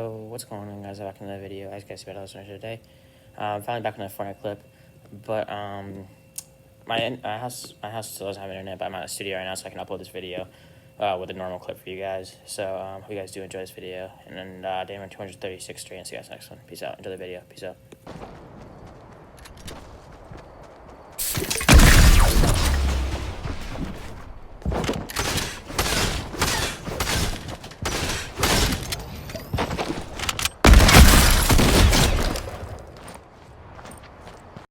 So what's going on, guys? I'm back in the video. As you guys see, about listeners today. Finally back in the Fortnite clip, but my house still doesn't have internet, but I'm at a studio right now, so I can upload this video with a normal clip for you guys. So hope you guys do enjoy this video, and then day number 236 straight, and see you guys next one. Peace out. Enjoy the video. Peace out.